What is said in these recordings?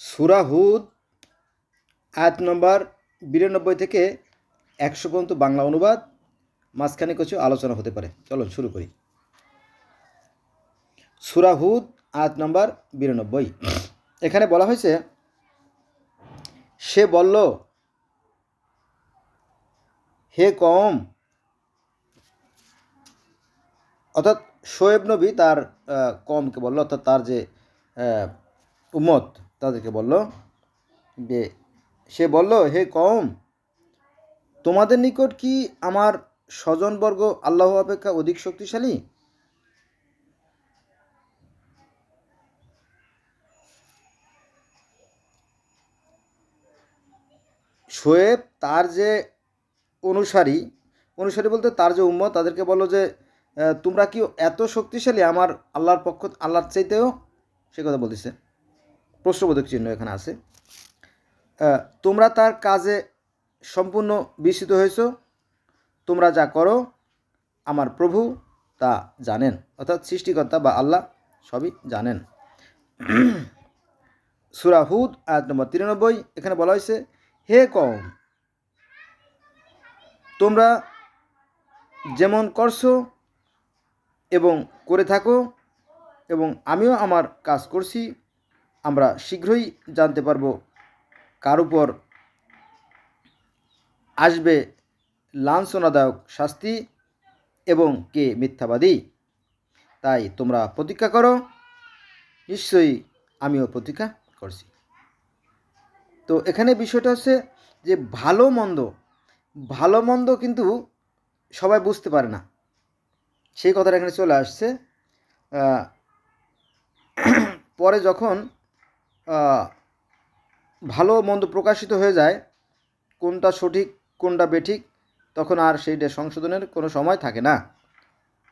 সূরা হুদ আয়াত নম্বর 92 থেকে 100 পর্যন্ত বাংলা অনুবাদ, মাঝখানে কিছু আলোচনা হতে পারে। চলুন শুরু করি। সূরা হুদ আয়াত নম্বর 92। এখানে বলা হয়েছে, সে বলল, হে কওম, অর্থাৎ শোয়েব নবী তার কওমকে বলল, অর্থাৎ তার যে উম্মত তাদেরকে বলল যে, সে বলল, হে কওম, তোমাদের নিকট কি আমার স্বজনবর্গ আল্লাহ অপেক্ষা অধিক শক্তিশালী? শোয়েব তার যে অনুসারী অনুসারী বলতে তার যে উম্মত তাদেরকে বলল যে, তোমরা কি এত শক্তিশালী আমার আল্লাহর চাইতেও? সে কথা বলতেছে, প্রশ্নবোধক চিহ্ন এখানে আছে। তোমরা তার কাজে সম্পূর্ণ বিস্মিত হয়েছ, তোমরা যা করো আমার প্রভু তা জানেন, অর্থাৎ সৃষ্টিকর্তা বা আল্লাহ সবই জানেন। সূরা হুদ আয়াত নম্বর 93। এখানে বলা হয়েছে, হে কওম, তোমরা যেমন করছো এবং করে থাকো এবং আমিও আমার কাজ করছি, আমরা শীঘ্রই জানতে পারবো কার উপর আসবে লাঞ্ছনাদায়ক শাস্তি এবং কে মিথ্যাবাদী। তাই তোমরা প্রতীক্ষা করো, নিশ্চয়ই আমিও প্রতীক্ষা করছি। তো এখানে বিষয়টা হচ্ছে যে ভালো মন্দ কিন্তু সবাই বুঝতে পারে না, সেই কথাটা এখানে চলে আসছে। পরে যখন ভালো মন্দ প্রকাশিত হয়ে যায়, কোনটা সঠিক কোনটা বেঠিক, তখন আর সেইটা সংশোধনের কোনো সময় থাকে না।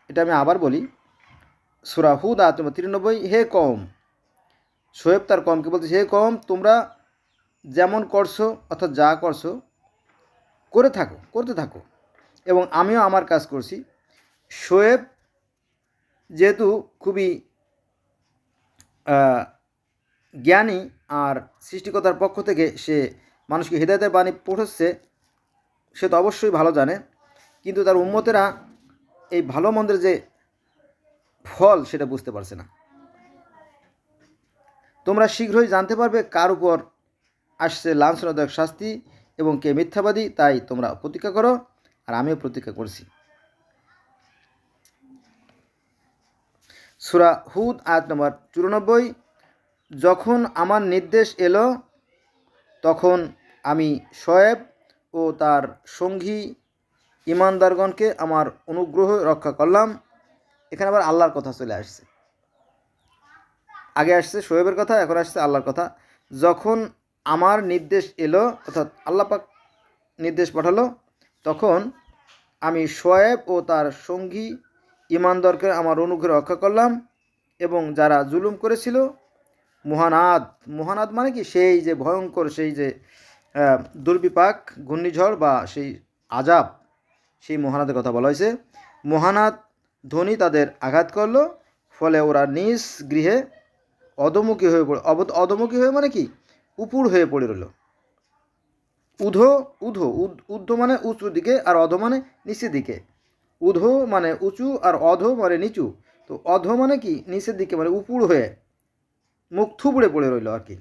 এটা আমি আবার বলি, সূরা হুদ আয়াত নম্বর 93। হে কওম, শোয়েব তার কওমকে বলতেছে, হে কওম, তোমরা যেমন করছো অর্থাৎ যা করছো করতে থাকো এবং আমিও আমার কাজ করছি। শোয়েব যেহেতু খুবই জ্ঞানী আর সৃষ্টিকর্তার পক্ষ থেকে সে মানুষকে হিদায়াতের বাণী পৌঁছচ্ছে, সে তো অবশ্যই ভালো জানে, কিন্তু তার উম্মতেরা এই ভালো মন্দের যে ফল সেটা বুঝতে পারছে না। তোমরা শীঘ্রই জানতে পারবে কার উপর আসছে লাঞ্ছনাদায়ক শাস্তি এবং কে মিথ্যাবাদী, তাই তোমরা প্রতীক্ষা করো আর আমিও প্রতীক্ষা করছি। সূরা হুদ আয়াত নম্বর 94। যখন আমার নির্দেশ এলো, তখন আমি শোয়েব ও তার সঙ্গী ঈমানদারগণকে আমার অনুগ্রহ রক্ষা করলাম। এখানে আবার আল্লাহর কথা চলে আসছে, আগে আসছে শোয়েবের কথা, এখন আসছে আল্লাহর কথা। যখন আমার নির্দেশ এলো, অর্থাৎ আল্লাহ পাক নির্দেশ পাঠালো, তখন আমি শোয়েব ও তার সঙ্গী ঈমানদারকে আমার অনুগ্রহ রক্ষা করলাম এবং যারা জুলুম করেছিল, মহানাদ মানে কি, সেই যে ভয়ঙ্কর, সেই যে দুর্বিপাক, ঘূর্ণিঝড় বা সেই আজাব, সেই মহানাদের কথা বলা হয়েছে। মহানাদ ধ্বনি তাদের আঘাত করলো, ফলে ওরা নিজ গৃহে অধমুখী হয়ে মানে কি, উপুড় হয়ে পড়ে রইল। ঊর্ধ্ব মানে উঁচু দিকে, আর অধ মানে নিচের দিকে। ঊর্ধ্ব মানে উঁচু আর অধ মানে নিচু। তো অধ মানে কি, নিচের দিকে, মানে উপুড় হয়ে মুখ থুবড়ে পড়ে রইল আর কি,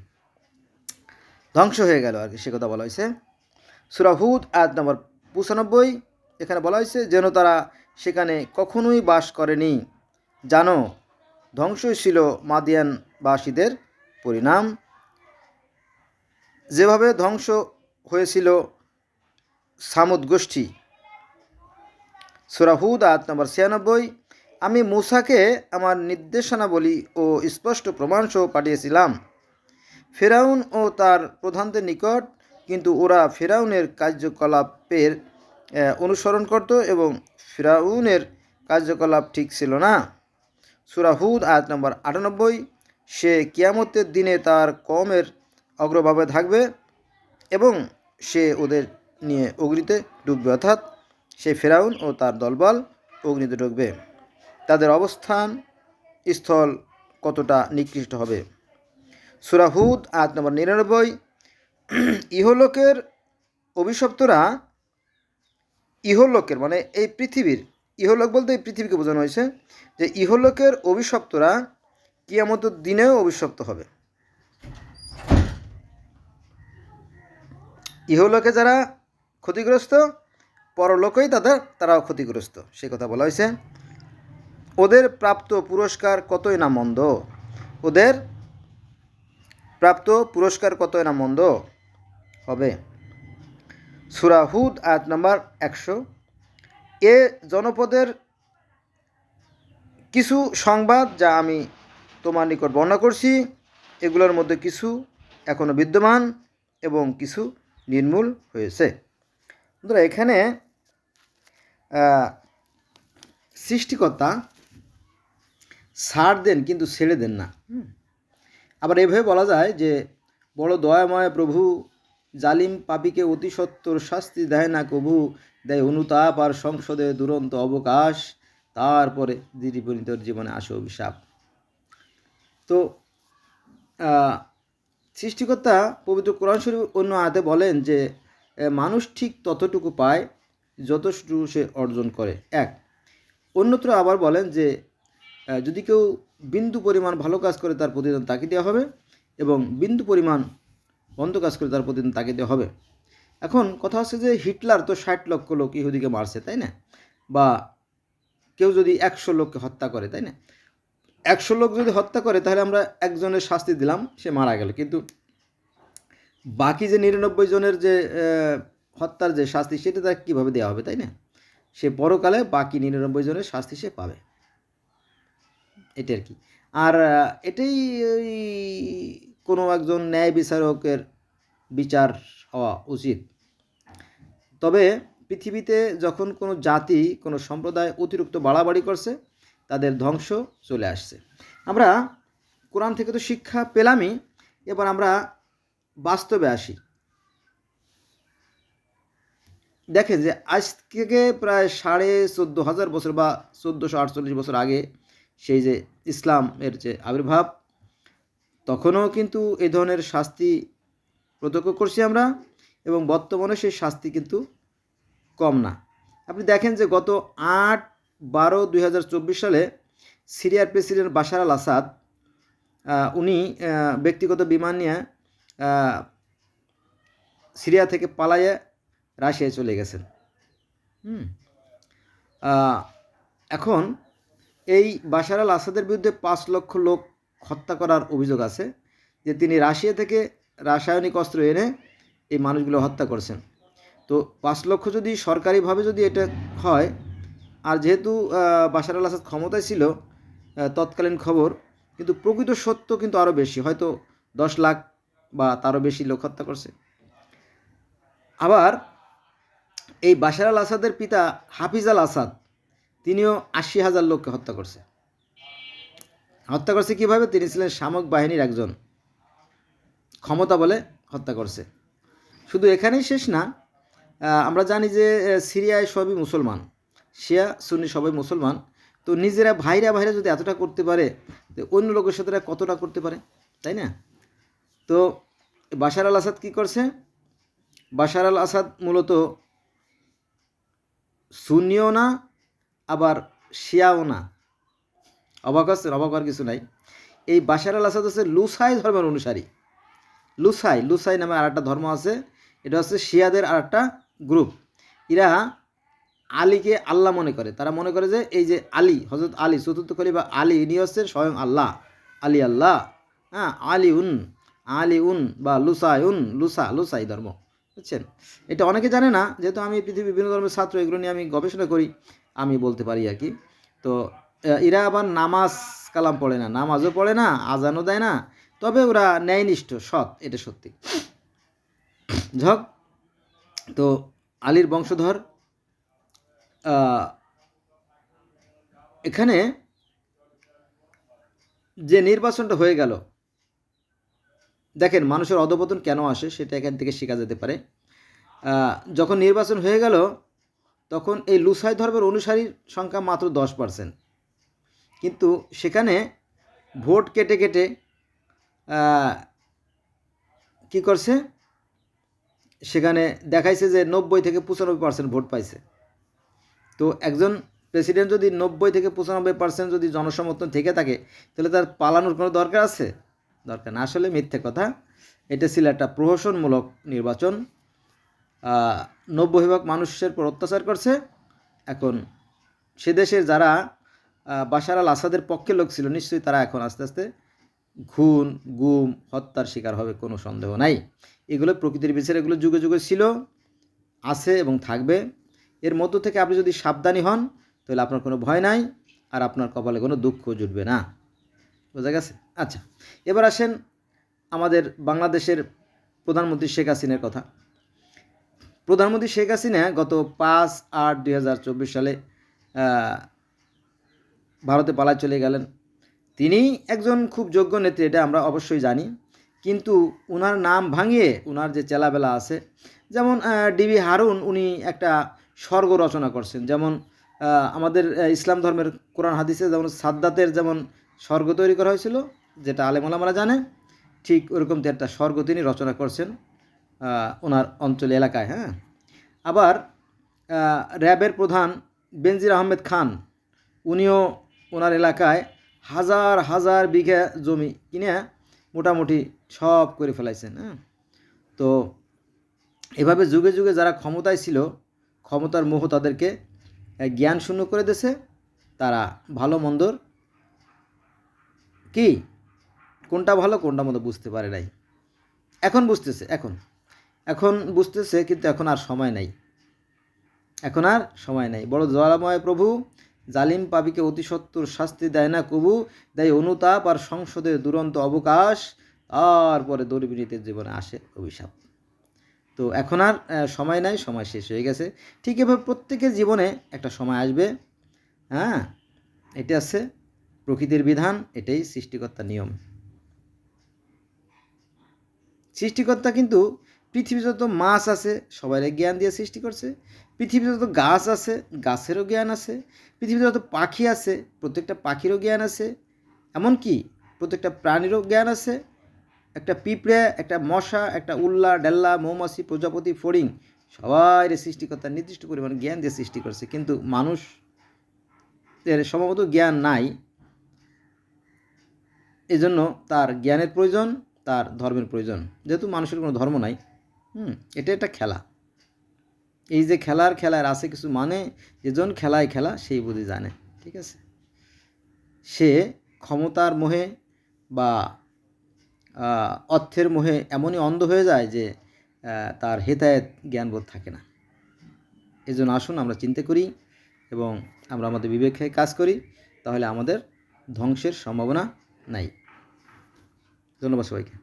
ধ্বংস হয়ে গেল আর কি, সে কথা বলা হয়েছে। সূরা হুদ আয়াত নম্বর 95। এখানে বলা হয়েছে, যেন তারা সেখানে কখনোই বাস করেনি, জানো ধ্বংসই ছিল মাদিয়ানবাসীদের পরিণাম, যেভাবে ধ্বংস হয়েছিল সামুদ গোষ্ঠী। সূরা হুদ আয়াত নম্বর 96। আমি মূসাকে আমার নির্দেশনাবলী ও স্পষ্ট প্রমাণসহ পাঠিয়েছিলাম ফেরাউন ও তার প্রধানদের নিকট, কিন্তু ওরা ফেরাউনের কার্যকলাপের অনুসরণ করত এবং ফেরাউনের কার্যকলাপ ঠিক ছিল না। সূরা হুদ আয়াত নম্বর 98। সে কিয়ামতের দিনে তার কওমের অগ্রভাগে থাকবে এবং সে ওদের নিয়ে অগ্নিতে ডুববে, অর্থাৎ সে ফেরাউন ও তার দলবল অগ্নিতে ঢুকবে। তাদের অবস্থান স্থল কতটা নিকৃষ্ট হবে। সূরা হুদ আয়াত নম্বর 99। ইহলোকের অভিশপ্তরা, ইহলোকের মানে এই পৃথিবীর, ইহলোক বলতে এই পৃথিবীকে বোঝানো হয়েছে, যে ইহলোকের অভিশপ্তরা কিয়ামতের দিনেও অভিশপ্ত হবে। ইহলোকে যারা ক্ষতিগ্রস্ত, পরলোকেই তারাও ক্ষতিগ্রস্ত, সে কথা বলা হয়েছে। ওদের প্রাপ্ত পুরস্কার কতই না মন্দ, ওদের প্রাপ্ত পুরস্কার কতই না মন্দ হবে। সূরা হুদ আয়াত নম্বর 100। এ জনপদের কিছু সংবাদ যা আমি তোমার নিকট বর্ণনা করছি, এগুলোর মধ্যে কিছু এখনও বিদ্যমান এবং কিছু নির্মূল হয়েছে। বন্ধুরা, এখানে সৃষ্টিকর্তা ছাড় দেন কিন্তু ছেড়ে দেন না। আবার এভাবে বলা যায় যে বড় দয়াময় প্রভু, জালিম পাপীকে অতি সত্বর শাস্তি দেয় না কভু, দেয় অনুতাপ আর সংসদে দুরন্ত অবকাশ, তারপরে দিদিপরিতর জীবনে আসে অভিশাপ। তো সৃষ্টিকর্তা পবিত্র কোরআন শরীফ অন্য আয়াতে বলেন যে মানুষ ঠিক ততটুকু পায় যতটুকু সে অর্জন করে। অন্যত্র আবার বলেন যে যদি কেউ বিন্দু পরিমাণ ভালো কাজ করে তার প্রতিদান তাকে দেওয়া হবে, এবং বিন্দু পরিমাণ মন্দ কাজ করে তার প্রতিদিন তাকে দেওয়া হবে। এখন কথা হচ্ছে যে হিটলার তো 60 লক্ষ লোক ইহুদিকে মারছে, তাই না? বা কেউ যদি 100 লোককে হত্যা করে, তাই না? 100 লোক যদি হত্যা করে তাহলে আমরা একজনের শাস্তি দিলাম, সে মারা গেল, কিন্তু বাকি যে 99 জনের যে হত্যার যে শাস্তি, সেটা তাকে কীভাবে দেওয়া হবে, তাই না? সে পরকালে বাকি 99 জনের শাস্তি সে পাবে, এটা আর কি। আর এটাই কোনো একজন ন্যায় বিচারকের বিচার হওয়া উচিত। তবে পৃথিবীতে যখন কোনো জাতি, কোনো সম্প্রদায় অতিরিক্ত বাড়াবাড়ি করছে, তাদের ধ্বংস চলে আসছে। আমরা কোরআন থেকে তো শিক্ষা পেলামই, এবার আমরা বাস্তবে আসি। দেখেন যে আজ থেকে প্রায় 14,500 বছর বা 1448 বছর আগে সেই যে ইসলামের যে আবির্ভাব, তখনও কিন্তু এই ধরনের শাস্তি প্রত্যক্ষ করছি আমরা, এবং বর্তমানে সেই শাস্তি কিন্তু কম না। আপনি দেখেন যে গত 8/12/2024 সালে সিরিয়ার প্রেসিডেন্ট বাশার আল আসাদ, উনি ব্যক্তিগত বিমান নিয়ে সিরিয়া থেকে পালাইয়ে রাশিয়ায় চলে গেছেন। এখন এই বাশার আল আসাদের বিরুদ্ধে 5 লক্ষ লোক হত্যা করার অভিযোগ আছে, যে তিনি রাশিয়া থেকে রাসায়নিক অস্ত্র এনে এই মানুষগুলো হত্যা করছেন। তো 5 লক্ষ যদি সরকারিভাবে যদি এটা হয়, আর যেহেতু বাশার আল আসাদ ক্ষমতায় ছিল তৎকালীন খবর, কিন্তু প্রকৃত সত্য কিন্তু আরও বেশি, হয়তো 10 লাখ বা তারও বেশি লোক হত্যা করছে। আবার এই বাশার আল আসাদের পিতা হাফিজ আল আসাদ, তিনিও 80,000 লোককে হত্যা করছে। কীভাবে? তিনি ছিলেন সামরিক বাহিনীর একজন, ক্ষমতা বলে হত্যা করছে। শুধু এখানেই শেষ না, আমরা জানি যে সিরিয়ায় সবই মুসলমান, শিয়া সুন্নি সবাই মুসলমান। তো নিজেরা ভাইরা যদি এতটা করতে পারে, তো অন্য লোকের সাথে কতটা করতে পারে, তাই না? তো বাশার আল আসাদ কী করছে? বাশার আল আসাদ মূলত সুন্নিও না, আবার শিয়াও না। অবাক হওয়ার কিছু নাই। এই বাশার আল আসাদ হচ্ছে লুসাই ধর্মের অনুসারী। লুসাই নামে আরেকটা ধর্ম আছে, এটা হচ্ছে শিয়াদের আরেকটা গ্রুপ। এরা আলীকে আল্লাহ মনে করে। তারা মনে করে যে এই যে আলী, হযরত আলী চতুর্থ খলিফা আলী, ইনি হচ্ছেন স্বয়ং আল্লাহ, আলী আল্লাহ। হ্যাঁ, আলিউন বা লুসাই ধর্ম, বুঝছেন? এটা অনেকে জানে না, যেহেতু আমি পৃথিবীর বিভিন্ন ধর্মের ছাত্র, এগুলো নিয়ে আমি গবেষণা করি, আমি বলতে পারি আর কি। তো এরা আবার নামাজ কালাম পড়ে না, নামাজও পড়ে না, আজানও দেয় না, তবে ওরা ন্যায়নিষ্ঠ, সৎ, এটা সত্যি। তো আলীর বংশধর। এখানে যে নির্বাচনটা হয়ে গেল, দেখেন মানুষের অধঃপতন কেন আসে সেটা এখান থেকে শেখা যেতে পারে। যখন নির্বাচন হয়ে গেল, তখন এই লুসাই ধর্মের অনুসারীর সংখ্যা মাত্র 10%, কিন্তু সেখানে ভোট কেটে কি করছে, সেখানে দেখাইছে যে 90 থেকে 95% ভোট পাইছে। তো একজন প্রেসিডেন্ট যদি 90 থেকে 95% যদি জনসমর্থন থেকে থাকে, তাহলে তার পালানোর কোনো দরকার আছে? দরকার না। আসলে মিথ্যে কথা। এটা ছিল একটা প্রহসনমূলক নির্বাচন। 90% মানুষের উপর অত্যাচার করছে। এখন সে দেশের যারা বাশার আল আসাদের পক্ষে লোক ছিল, নিশ্চয়ই তারা এখন আস্তে আস্তে খুন, গুম, হত্যার শিকার হবে, কোনো সন্দেহ নাই। এগুলো প্রকৃতির বিচারে, এগুলো যুগে যুগে ছিল, আছে এবং থাকবে। এর মধ্য থেকে আপনি যদি সাবধানী হন, তাহলে আপনার কোনো ভয় নাই, আর আপনার কপালে কোনো দুঃখ জুটবে না। বোঝা গেছে? আচ্ছা, এবার আসেন আমাদের বাংলাদেশের প্রধানমন্ত্রী শেখ হাসিনার কথা। প্রধানমন্ত্রী শেখ হাসিনা গত 5/8/2024 সালে ভারতে পালায় চলে গেলেন। তিনি একজন খুব যোগ্য নেত্রী, এটা আমরা অবশ্যই জানি। কিন্তু ওনার নাম ভাঙিয়ে ওনার যে চেলাবেলা আছে, যেমন ডিবি হারুন, উনি একটা স্বর্গ রচনা করছেন। যেমন আমাদের ইসলাম ধর্মের কোরআন হাদিসে যেমন সাদ্দাতের যেমন স্বর্গ তৈরি করা হয়েছিল, যেটা আলেম ওলামারা জানে, ঠিক ওরকম একটা স্বর্গ তিনি রচনা করছেন ওনার অঞ্চল এলাকায়। হ্যাঁ, আবার র্যাবের প্রধান বেনজির আহমেদ খান, উনিও ওনার এলাকায় হাজার হাজার বিঘা জমি কিনে মোটামুটি সব করে ফেলাইছেন। হ্যাঁ, তো এভাবে যুগে যুগে যারা ক্ষমতায় ছিল, ক্ষমতার মোহ তাদেরকে জ্ঞান শূন্য করে দিয়েছে। তারা ভালো মন্দর কি কোনটা ভালো কোনটা মন্দ বুঝতে পারে নাই। এখন বুঝতেছে, এখন বুঝতেছে, কিন্তু এখন আর সময় নাই, এখন আর সময় নাই। বড় দয়াময় প্রভু, জালিম পাপীকে অতি সত্বর শাস্তি দেয় না কবু, দেয় অনুতাপ আর সংসদের দুরন্ত অবকাশ, তারপরে দুর্বিনীতির জীবনে আসে অভিশাপ। তো এখন আর সময় নাই, সময় শেষ হয়ে গেছে। ঠিক এভাবে প্রত্যেকের জীবনে একটা সময় আসবে। হ্যাঁ, এটা আছে প্রকৃতির বিধান, এটাই সৃষ্টিকর্তার নিয়ম। সৃষ্টিকর্তা কিন্তু পৃথিবীতে যত মাছ আছে সবাই জ্ঞান দিয়ে সৃষ্টি করছে। পৃথিবীতে যত গাছ আছে গাছেরও জ্ঞান আছে। পৃথিবীতে যত পাখি আছে প্রত্যেকটা পাখিরও জ্ঞান আছে। এমনকি প্রত্যেকটা প্রাণীরও জ্ঞান আছে। একটা পিঁপড়ে, একটা মশা, একটা উল্লা, ডেল্লা, মৌমাছি, প্রজাপতি, ফড়িং, সবাই সৃষ্টিকর্তা নির্দিষ্ট পরিমাণ জ্ঞান দিয়ে সৃষ্টি করছে। কিন্তু মানুষ এর সম্ভবত জ্ঞান নাই, এজন্য তার জ্ঞানের প্রয়োজন, তার ধর্মের প্রয়োজন। যেহেতু মানুষের কোনো ধর্ম নাই, এটা একটা খেলা। এই যে খেলার আছে কিছু মানে, যেজন খেলায় খেলা সেই বুঝি জানে। ঠিক আছে, সে ক্ষমতার মোহে বা অর্থের মোহে এমনই অন্ধ হয়ে যায় যে তার হেদায়েত জ্ঞানবোধ থাকে না। এজন্য আসুন আমরা চিন্তা করি এবং আমরা আমাদের বিবেকে কাজ করি, তাহলে আমাদের ধ্বংসের সম্ভাবনা নাই। ধন্যবাদ সবাইকে।